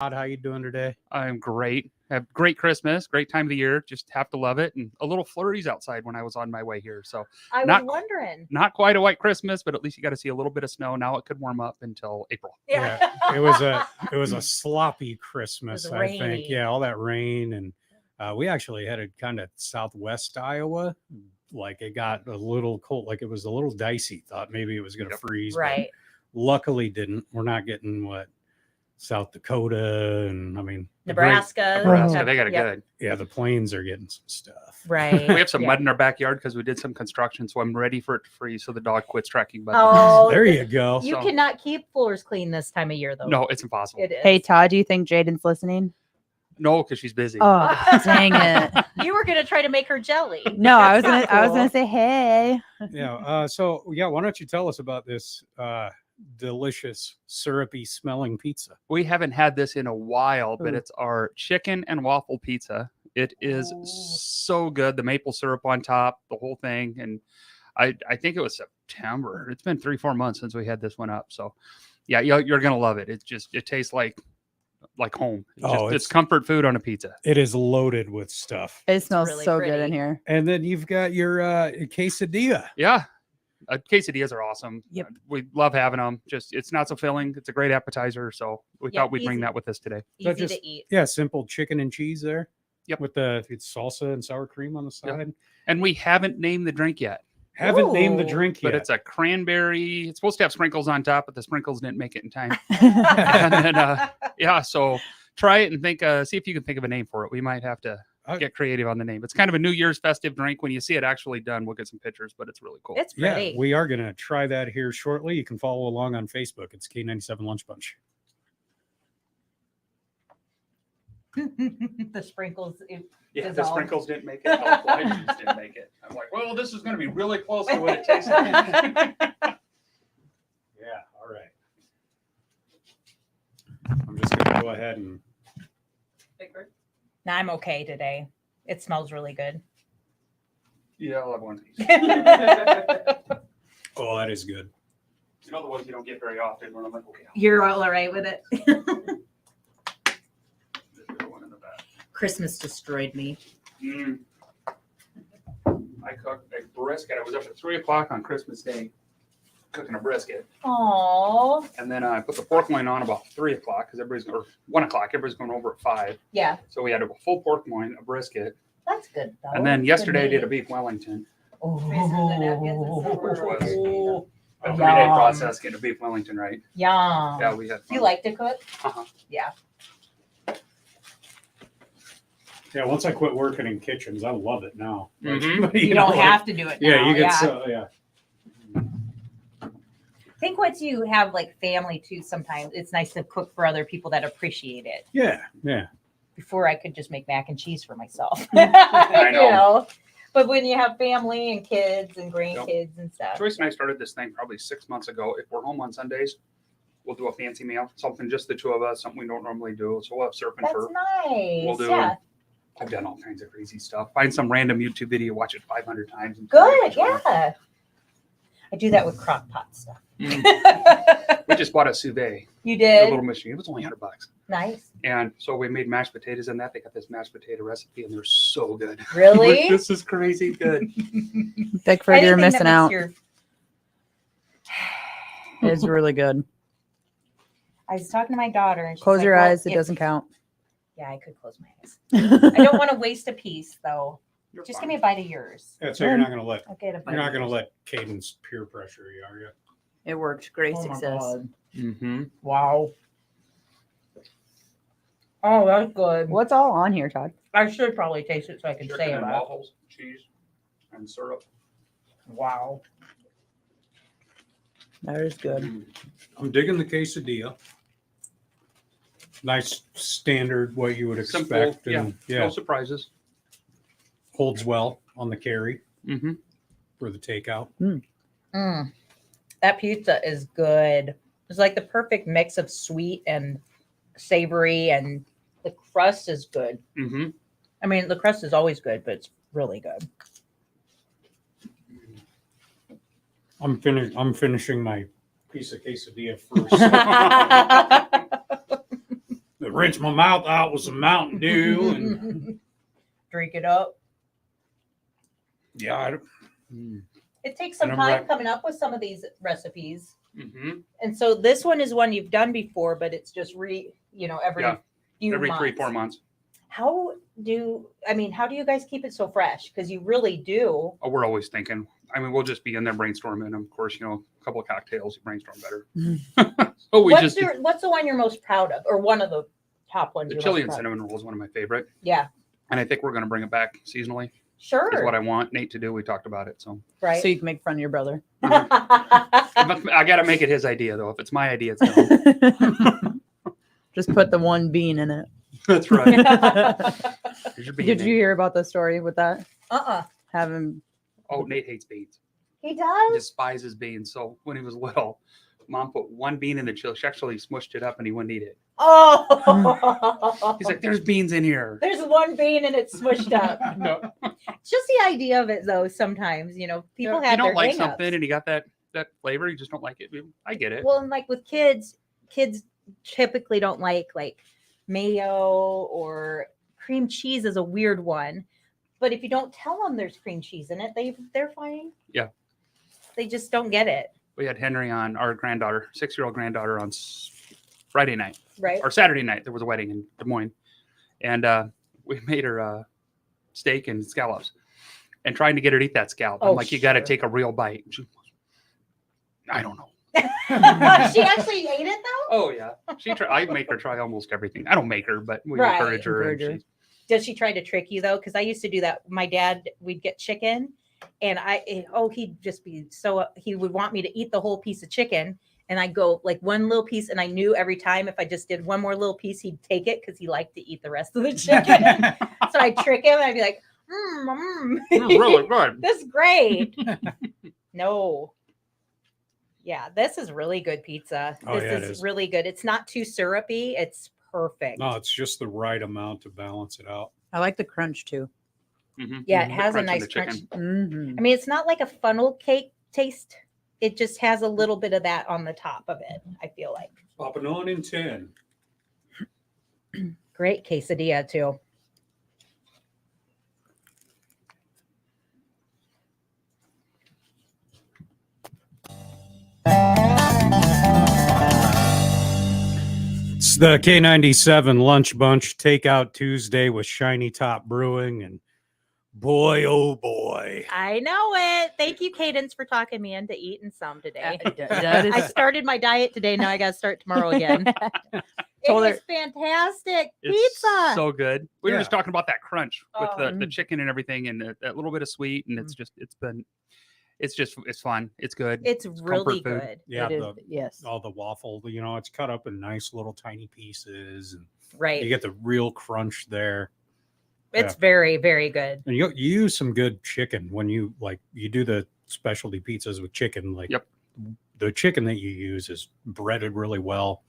Todd, how you doing today? I'm great. Have great Christmas, great time of the year. Just have to love it. And a little flurries outside when I was on my way here. So I was wondering. Not quite a white Christmas, but at least you got to see a little bit of snow. Now it could warm up until April. Yeah, it was a sloppy Christmas, I think. Yeah, all that rain, and we actually headed kind of southwest Iowa. Like it got a little cold, like it was a little dicey. Thought maybe it was going to freeze, Right? But luckily didn't. We're not getting South Dakota, and I mean Nebraska. They got it good. Yeah, the plains are getting some stuff. Right. We have some mud in our backyard because we did some construction, so I'm ready for it to freeze so the dog quits tracking buttons. Oh, There you go. You cannot keep floors clean this time of year, though. No, it's impossible. It is. Hey, Todd, do you think Jaden's listening? No, because she's busy. Oh, dang it. You were gonna try to make her jelly. No, I was That's gonna not I was gonna cool. say hey. Yeah. Why don't you tell us about this delicious syrupy smelling pizza? We haven't had this in a while, but Ooh. it's our chicken and waffle pizza. It is so good. The maple syrup on top, the whole thing. And I think it was September. It's been 3-4 months since we had this one up. So yeah, you're going to love it. It tastes like home. It's comfort food on a pizza. It is loaded with stuff. It smells really so pretty. good in here. And then you've got your quesadilla. Yeah. Quesadillas are awesome. Yep. We love having them. Just it's not so filling. It's a great appetizer. So we Yeah, thought we'd bring easy. that with us today. Easy just- to eat. Yeah, simple chicken and cheese there. Yep. With it's salsa and sour cream on the side. Yep. And we haven't named the drink yet. Haven't named the Ooh. drink yet. But it's a cranberry. It's supposed to have sprinkles on top, but the sprinkles didn't make it in time. And then, so try it and think. See if you can think of a name for it. We might have to get creative on the name. It's kind of a New Year's festive drink. When you see it actually done, we'll get some pictures, but it's really cool. It's pretty. We are going to try that here shortly. You can follow along on Facebook. It's K97 Lunch Bunch. The sprinkles. The dissolve. sprinkles didn't make it. The flavors didn't make it. I'm like, well, this is going to be really close to what it tastes like. Yeah, all right. I'm just going to go ahead and Nah, I'm okay today. It smells really good. Yeah, I'll have one of these. oh, that is good. You know the ones you don't get very often. When I'm like, okay, You're all right with it. there's one in the back. Christmas destroyed me. I cooked a brisket. I was up at 3:00 on Christmas Day cooking a brisket. Oh. And then I put the pork loin on about 3:00 because or 1:00. Everybody's going over at 5. Yeah, So we had a full pork loin, a brisket, that's good though. and then yesterday I Good did a meat. beef Wellington, Oh. which was a 3-day Yum. process getting a beef Wellington right. Yum. Yeah, we had. Do you like to cook? Uh-huh. Yeah. Yeah, once I quit working in kitchens, I love it now. Mhm. You don't have to do it now. Yeah, you get yeah. so, yeah. I think once you have like family too, sometimes it's nice to cook for other people that appreciate it. Yeah, yeah. Before I could just make mac and cheese for myself. I know. You know? But when you have family and kids and grandkids and stuff. Joyce and I started this thing probably 6 months ago. If we're home on Sundays, we'll do a fancy meal, something just the two of us, something we don't normally do. So we'll have surf and That's turf. nice. We'll do. Yeah. I've done all kinds of crazy stuff. Find some random YouTube video, watch it 500 times. and Good. Yeah. I do that with crock pot stuff. We just bought a sous vide, You a did? little machine. It was only $100. Nice. And so we made mashed potatoes in that. They got this mashed potato recipe, and they're so good. Really? This is crazy good. Bickford, you're Anything that missing makes out. your- It's really good. I was talking to my daughter and she's Close like, your well, eyes. It if- doesn't count. Yeah, I could close my eyes. I don't want to waste a piece though. You're Just fine. give me a bite of yours. Yeah, so you're not going to let I'll get a bite. you're not of going to yours. let Cadence peer pressure you, are you? It worked. Great Oh my success. God. Mm-hmm. Wow. Oh, that's good. What's all on here, Todd? I should probably taste it so I can Chicken say and about it. waffles, cheese, and syrup. Wow. That is good. I'm digging the quesadilla. Nice standard, what you would Simple, expect. And No surprises. holds well on the carry Mm-hmm. for the takeout. Mm. That pizza is good. It's like the perfect mix of sweet and savory, and the crust is good. Mm-hmm. I mean, the crust is always good, but it's really good. I'm finishing my piece of quesadilla first. The rinse my mouth out with some Mountain Dew, and drink it up. yeah, It takes some And I'm time like- coming up with some of these recipes. Mm-hmm. And so this one is one you've done before, but it's just every Yeah, few every months. 3-4 months. How do you guys keep it so fresh? Because you really do. Oh, we're always thinking. I mean, we'll just be in there brainstorming. And of course, a couple of cocktails, you brainstorm better. So we What's just what's the one you're most proud of, or one of the top ones? the you're chili most and proud of? cinnamon roll is one of my favorite, Yeah, and I think we're going to bring it back seasonally. sure. Is what I want Nate to do. We talked about it, so right. So you can make fun of your brother. I got to make it his idea though. If it's my idea, it's no. Just put the one bean in it. That's right. Here's your bean, Did Nate. you hear about the story with that? Uh-uh. Having Oh, Nate hates beans. He He does. despises beans. So when he was little, Mom put one bean in the chili. She actually smushed it up, and he wouldn't eat it. Oh, He's like, "There's beans in here." there's one bean and it's smushed up. No. It's just the idea of it, though. Sometimes people If have you don't their like hang-ups. something, and you got that flavor, you just don't like it. I get it. Well, and like with kids typically don't like mayo or cream cheese is a weird one. But if you don't tell them there's cream cheese in it, they're fine. Yeah. They just don't get it, We had Henry on, our granddaughter, 6-year-old granddaughter, on Friday night right? or Saturday night. There was a wedding in Des Moines, and we made her steak and scallops, and trying to get her to eat that scallop. I'm Oh, like, you got to sure. take a real bite. She, I don't know. She actually ate it though. Oh yeah, I make her try almost everything. I don't make her, but we Right. encourage her. And Encourage her. Does she try to trick you though? Because I used to do that. My dad, we'd get chicken, and he'd just be so he would want me to eat the whole piece of chicken, and I'd go like one little piece, and I knew every time if I just did one more little piece, he'd take it because he liked to eat the rest of the chicken. So I'd trick him, and I'd be like, Really good. this is great. No. Yeah, this is really good pizza. Oh, This yeah, it is is. really good. It's not too syrupy. It's perfect. no, it's just the right amount to balance it out. I like the crunch too. Mhm. Yeah, it The has a crunch in nice the crunch. chicken. Mm-hmm. I mean, it's not like a funnel cake taste. It just has a little bit of that on the top of it, I feel like. Popping on in 10. Great quesadilla, too. It's the K97 Lunch Bunch Takeout Tuesday with Shiny Top Brewing, and boy, oh boy. I know it. Thank you, Cadence, for talking me into eating some today. That I is started my diet today. Now I got to start tomorrow again. It Told her- is fantastic It's pizza. so good. We were just Yeah. talking about that crunch with Oh. the chicken and everything, and that little bit of sweet, and it's fun. It's good. It's really food. good. Yeah, it is, yes. all the waffle, it's cut up in nice little tiny pieces, and Right. you get the real crunch there. It's very, very good. And you use some good chicken when you do the specialty pizzas with chicken. Like, Yep. The chicken that you use is breaded really well.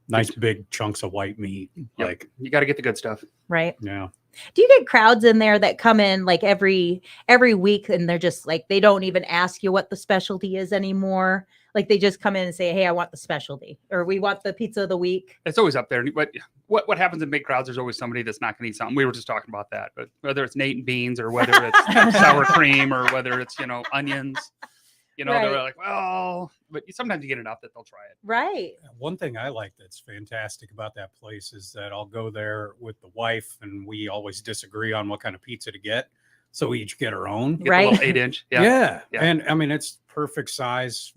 Nice big chunks of white meat. Yep. Like, You got to get the good stuff. Right. yeah. Do you get crowds in there that come in like every week and they're just like they don't even ask you what the specialty is anymore? Like they just come in and say, "Hey, I want the specialty," or "We want the pizza of the week." It's always up there. But what happens in big crowds? There's always somebody that's not going to eat something. We were just talking about that. But whether it's Nate and beans, or whether it's sour cream, or whether it's onions, Right. they're like, well, but sometimes you get enough that they'll try it. Right. One thing I like that's fantastic about that place is that I'll go there with the wife, and we always disagree on what kind of pizza to get. So we each get our own. Get Right. the little 8-inch. Yeah. Yeah. Yeah. And I mean, it's perfect size,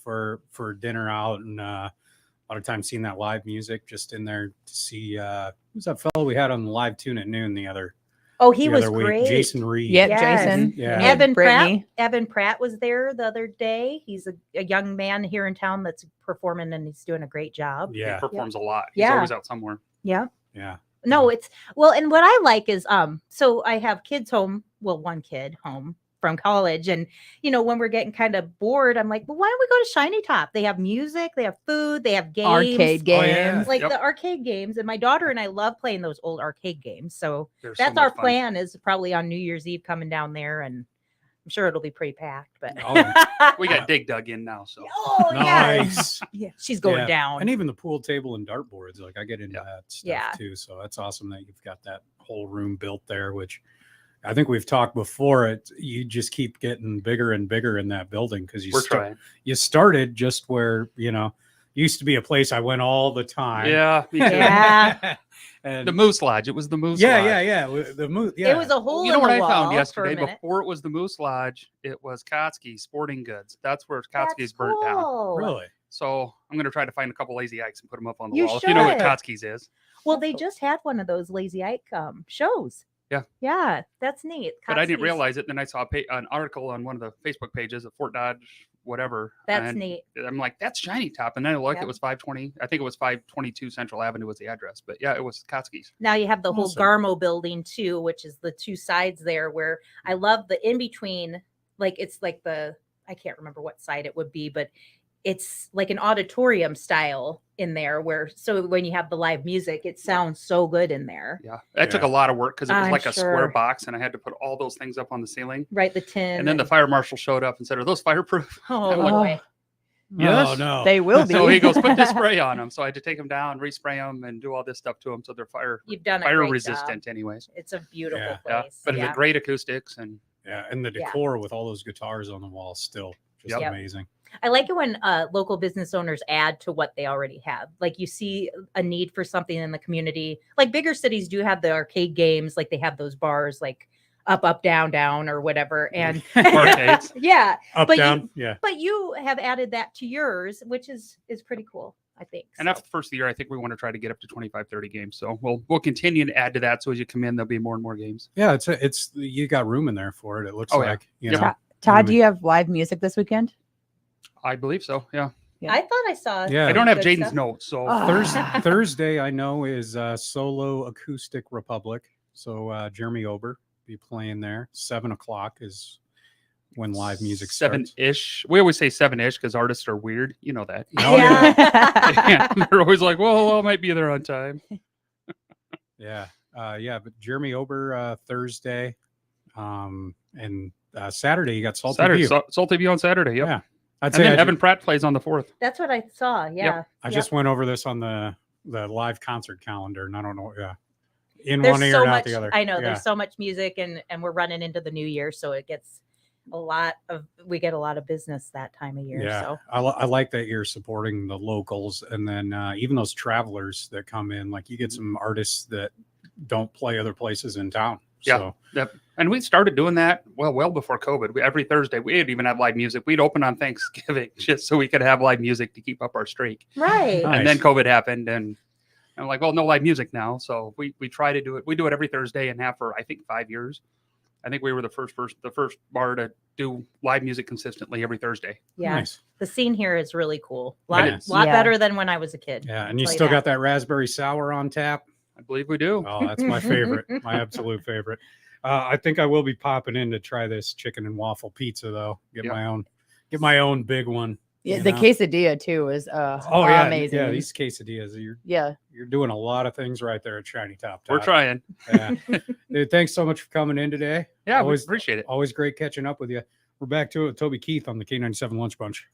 for dinner out. And a lot of times seeing that live music just in there to see, who's that fellow we had on the live tune at noon the other He was week? great. Jason Reed. Yep, Yes. Jason. Yeah. and Evan Brittany. Pratt was there the other day. He's a young man here in town that's performing and he's doing a great job. Yeah. He performs a lot. He's Yeah. always out somewhere. Yeah. Yeah. No, it's and what I like is so I have kids home, one kid home from college, and when we're getting kind of bored, I'm like, well, why don't we go to Shiny Top? They have music, they have food, they have games, Arcade Oh, games. yeah. like Yep. the arcade games, and my daughter and I love playing those old arcade games. So They're so that's much our fun. plan, is probably on New Year's Eve coming down there and I'm sure it'll be pretty packed, but Oh, We got dig dug in now, so oh yeah, nice. yeah, she's going Yeah. down. And even the pool table and dartboards, like I get into Yeah. that stuff Yeah. too. So that's awesome that you've got that whole room built there, which I think we've talked before. You just keep getting bigger and bigger in that building because we're trying. you started just where, used to be a place I went all the time. Yeah, me too. Yeah. And The Moose Lodge. It was the Moose yeah, Lodge. yeah. The moose. Yeah. It was a hole You know in what the I wall found for a yesterday? minute. Before it was the Moose Lodge, it was Kotzky Sporting Goods. That's where Kotzky's That's burnt down. cool. Really? So I'm going to try to find a couple lazy Ikes and put them up on the You wall. If you know what should. Kotzky's is. Well, they just had one of those Lazy Ike shows. Yeah. Yeah, that's neat. But I didn't Kotzky's- realize it. Then I saw an article on one of the Facebook pages of Fort Dodge, whatever. That's and neat. I'm like, that's Shiny Top. And then I looked, Yep. it was 520. I think it was 522 Central Avenue was the address. But yeah, it was Kotzky's. Now you have the whole Awesome. Garmo building too, which is the two sides there where I love the in between. Like it's like I can't remember what side it would be, but it's like an auditorium style in there so when you have the live music, it sounds so good in there. Yeah. That took Yeah. a lot of work because it was I'm like a square sure. box and I had to put all those things up on the ceiling. Right, the tin. And then the fire marshal showed up and said, "Are those fireproof?" oh I'm like, boy. Yes. Oh, no. They will be. So he goes, "Put this spray on them." So I had to take them down, respray them, and do all this stuff to them so they're fire You've done a great resistant, job. anyways. It's a beautiful Yeah. Yeah, place. but yeah. it's great acoustics and Yeah. And the Yeah. decor with all those guitars on the wall still just Yep. amazing. I like it when local business owners add to what they already have. Like you see a need for something in the community. Like bigger cities do have the arcade games, like they have those bars like up, down, down, or whatever. And arcades. yeah, Up, But you- down. Yeah. but you have added that to yours, which is pretty cool, I think. And so. after the first of the year, I think we want to try to get up to 25, 30 games. So we'll continue to add to that. So as you come in, there'll be more and more games. Yeah. It's you got room in there for it. It looks Oh, yeah. like, Yep. know. Todd, do you have live music this weekend? I believe so. Yeah. I thought I saw. Yeah. I don't have good Jaden's stuff. notes. So Thursday, I know, is Solo Acoustic Republic. So Jeremy Ober be playing there. 7:00 is when live music starts. 7-ish. We always say 7-ish because artists are weird. You know that. Oh, yeah. Yeah. They're always like, well, I might be there on time. Yeah. But Jeremy Ober Thursday. And Saturday, you got Salty Saturday. View. Salty View on Saturday. Yep. Yeah. I'd And say then I, Evan Pratt plays on the 4th. That's what I saw. Yeah. I just went over this on the live concert calendar, and I don't know. Yeah. In There's one ear so and out much. the other. I know Yeah. there's so much music, and we're running into the new year, so it gets we get a lot of business that time of year. Yeah, So I like that you're supporting the locals, and then even those travelers that come in. Like you get some artists that don't play other places in town. Yeah. So, Yep. And we started doing that well before COVID. Every Thursday, we'd even have live music. We'd open on Thanksgiving just so we could have live music to keep up our streak. right. Nice. And then COVID happened, and I'm like, well, no live music now. So we try to do it. We do it every Thursday and have for I think 5 years. I think we were the first bar to do live music consistently every Thursday. Yeah. nice. The scene here is really cool. It is. Lot Yeah. better than when I was a kid. Yeah, and you Tell you still that. got that raspberry sour on tap. I believe we do. Oh, that's my favorite. My absolute favorite. I think I will be popping in to try this chicken and waffle pizza though. Get Yeah. my own big one. Yeah, You the know? quesadilla too is Oh yeah, amazing. yeah. These quesadillas, Yeah. you're doing a lot of things right there at Shiny Top. We're Todd. trying. Yeah. Dude, thanks so much for coming in today. Yeah, we Always- appreciate it. Always great catching up with you. We're back to it with Toby Keith on the K97 Lunch Bunch.